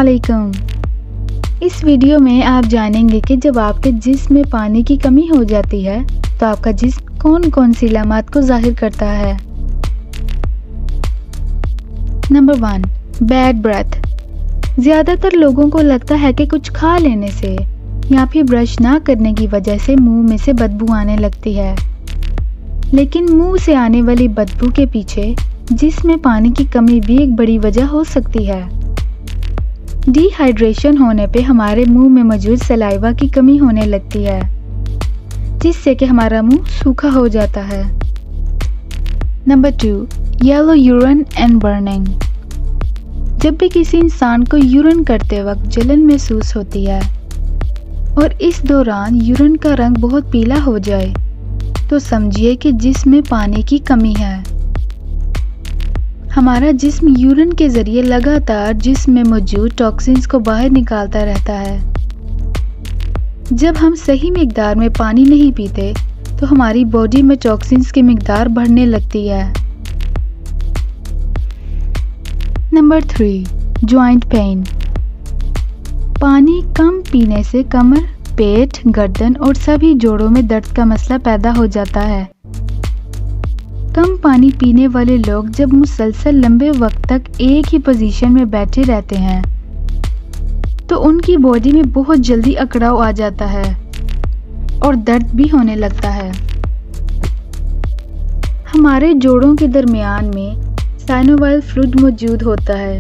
अस्सलामुअलैकुम। इस वीडियो में आप जानेंगे कि जब आपके जिस्म में पानी की कमी हो जाती है तो आपका जिस्म कौन कौन सी अलामात को जाहिर करता है। Number 1, bad breath. ज़्यादातर लोगों को लगता है कि कुछ खा लेने से या फिर ब्रश ना करने की वजह से मुंह में से बदबू आने लगती है, लेकिन मुंह से आने वाली बदबू के पीछे जिस्म में पानी की कमी भी एक बड़ी वजह हो सकती है। डिहाइड्रेशन होने पे हमारे मुंह में मौजूद सलाइवा की कमी होने लगती है, जिससे कि हमारा मुंह सूखा हो जाता है। Number 2, yellow urine and burning. जब भी किसी इंसान को यूरिन करते वक्त जलन महसूस होती है और इस दौरान यूरिन का रंग बहुत पीला हो जाए तो समझिए कि जिस्म में पानी की कमी है। हमारा जिस्म यूरिन के जरिए लगातार जिस्म में मौजूद टॉक्सिन्स को बाहर निकालता रहता है। जब हम सही मिकदार में पानी नहीं पीते तो हमारी बॉडी में टॉक्सिन्स की मिकदार बढ़ने लगती है। Number 3, joint pain. पानी कम पीने से कमर, पेट, गर्दन और सभी जोड़ों में दर्द का मसला पैदा हो जाता है। कम पानी पीने वाले लोग जब मुसलसल लंबे वक्त तक एक ही पोजीशन में बैठे रहते हैं तो उनकी बॉडी में बहुत जल्दी अकड़ाव आ जाता है और दर्द भी होने लगता है। हमारे जोड़ों के दरमियान में साइनोवाइल फ्लूइड मौजूद होता है,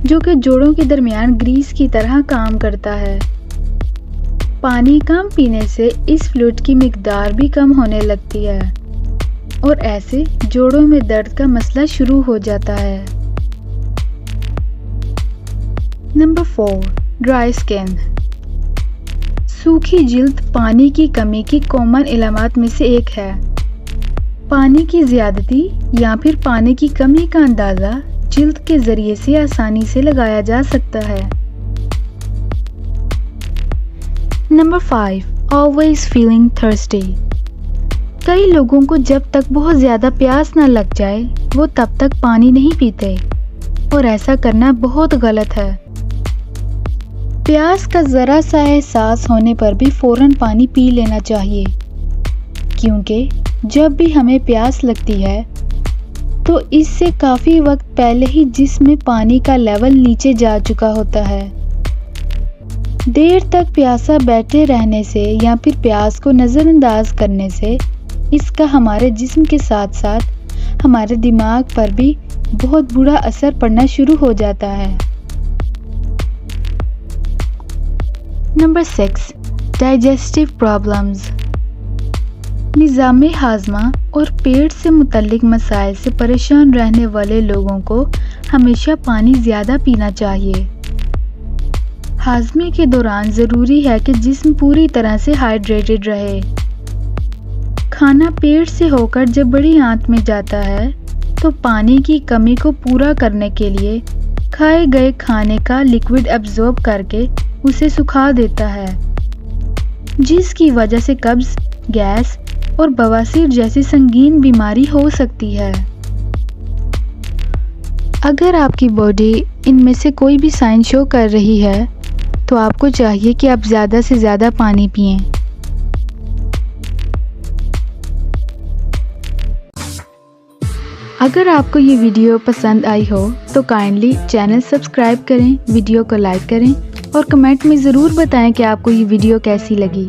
जो कि जोड़ों के दरमियान ग्रीस की तरह काम करता है। पानी कम पीने से इस फ्लूइड की मिकदार भी कम होने लगती है और ऐसे जोड़ों में दर्द का मसला शुरू हो जाता है। Number 4, dry skin. सूखी जिल्द पानी की कमी की कॉमन इलामात में से एक है। पानी की ज़्यादती या फिर पानी की कमी का अंदाज़ा जिल्द के ज़रिए से आसानी से लगाया जा सकता है। Number 5, always feeling thirsty. कई लोगों को जब तक बहुत ज़्यादा प्यास ना लग जाए वो तब तक पानी नहीं पीते और ऐसा करना बहुत गलत है। प्यास का ज़रा सा एहसास होने पर भी फ़ौरन पानी पी लेना चाहिए, क्योंकि जब भी हमें प्यास लगती है तो इससे काफ़ी वक्त पहले ही जिस्म में पानी का लेवल नीचे जा चुका होता है। देर तक प्यासा बैठे रहने से या फिर प्यास को नज़रअंदाज करने से इसका हमारे जिस्म के साथ साथ हमारे दिमाग पर भी बहुत बुरा असर पड़ना शुरू हो जाता है। Number 6, digestive problems. निज़ामे हाज़मा और पेट से मुतल्लिक मसाइल से परेशान रहने वाले लोगों को हमेशा पानी ज़्यादा पीना चाहिए। हाज़मे के दौरान ज़रूरी है कि जिस्म पूरी तरह से हाइड्रेटेड रहे। खाना पेट से होकर जब बड़ी आंत में जाता है तो पानी की कमी को पूरा करने के लिए खाए गए खाने का लिक्विड एब्जॉर्ब करके उसे सुखा देता है, जिसकी वजह से कब्ज़, गैस और बवासीर जैसी संगीन बीमारी हो सकती है। अगर आपकी बॉडी इनमें से कोई भी साइन शो कर रही है तो आपको चाहिए कि आप ज़्यादा से ज़्यादा पानी पिएं। अगर आपको ये वीडियो पसंद आई हो तो काइंडली चैनल सब्सक्राइब करें, वीडियो को लाइक करें और कमेंट में ज़रूर बताएं कि आपको ये वीडियो कैसी लगी।